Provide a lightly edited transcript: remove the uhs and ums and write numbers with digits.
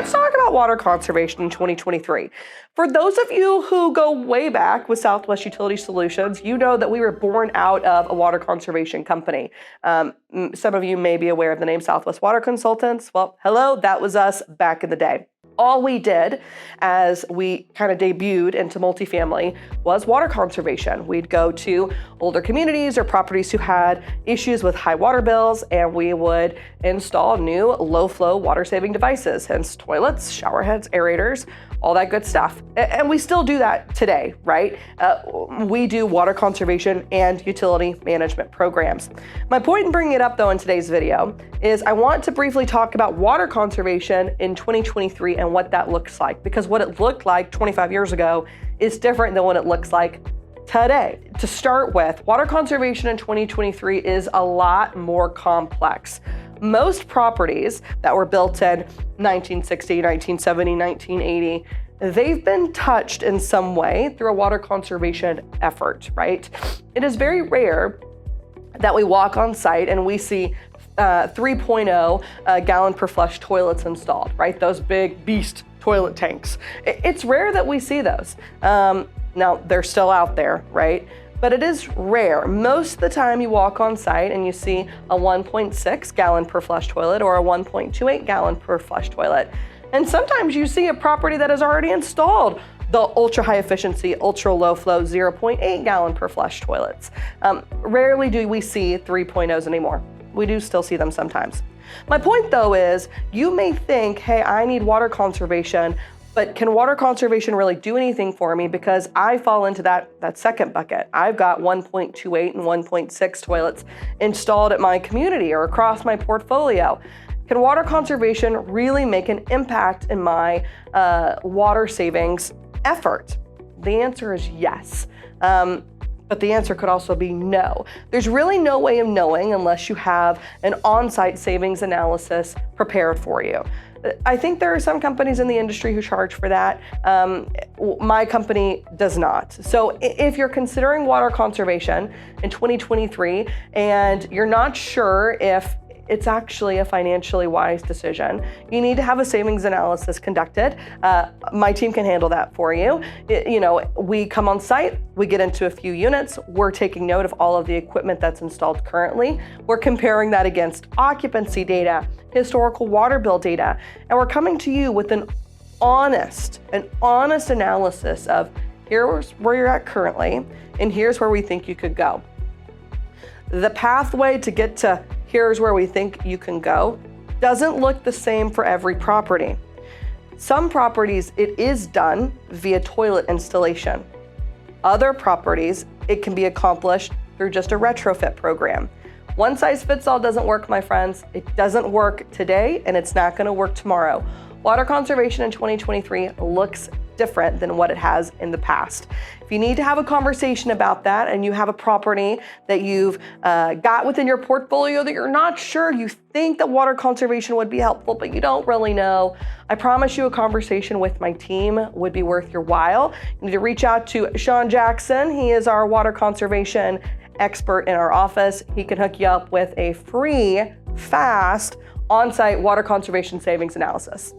let's talk about water conservation in 2023. For those of you who go way back with Southwest Utility Solutions, you know that we were born out of a water conservation company. Some of you may be aware of the name Southwest Water Consultants. Well, hello, that was us back in the day. All we did as we kind of debuted into multifamily was water conservation. We'd go to older communities or properties who had issues with high water bills, and we would install new low-flow water-saving devices, hence toilets, shower heads, aerators, all that good stuff. And we still do that today, right? We do water conservation and utility management programs. My point in bringing it up though in today's video is I want to briefly talk about water conservation in 2023 and what that looks like, because what it looked like 25 years ago is different than what it looks like today. To start with, water conservation in 2023 is a lot more complex. Most properties that were built in 1960, 1970, 1980, they've been touched in some way through a water conservation effort, right? It is very rare that we walk on site and we see 3.0 gallon per flush toilets installed, right? Those big beast toilet tanks. It's rare that we see those. Now, they're still out there, right? But it is rare. Most of the time you walk on site and you see a 1.6 gallon per flush toilet or a 1.28 gallon per flush toilet. And sometimes you see a property that has already installed the ultra high efficiency, ultra low flow 0.8 gallon per flush toilets. Rarely do we see 3.0s anymore. We do still see them sometimes. My point though is you may think, hey, I need water conservation, but can water conservation really do anything for me? Because I fall into that second bucket. I've got 1.28 and 1.6 toilets installed at my community or across my portfolio. Can water conservation really make an impact in my water savings effort? The answer is yes. But the answer could also be no. There's really no way of knowing unless you have an on-site savings analysis prepared for you. I think there are some companies in the industry who charge for that. My company does not. So if you're considering water conservation in 2023 and you're not sure if it's actually a financially wise decision, you need to have a savings analysis conducted. My team can handle that for you. We come on site, we get into a few units, we're taking note of all of the equipment that's installed currently. We're comparing that against occupancy data, historical water bill data, and we're coming to you with an honest analysis of here's where you're at currently, and here's where we think you could go. The pathway to get to here's where we think you can go doesn't look the same for every property. Some properties, it is done via toilet installation. Other properties, it can be accomplished through just a retrofit program. One size fits all doesn't work, my friends. It doesn't work today, and it's not gonna work tomorrow. Water conservation in 2023 looks different than what it has in the past. If you need to have a conversation about that and you have a property that you've got within your portfolio that you're not sure, you think that water conservation would be helpful, but you don't really know, I promise you a conversation with my team would be worth your while. You need to reach out to Sean Jackson. He is our water conservation expert in our office. He can hook you up with a free, fast, on-site water conservation savings analysis.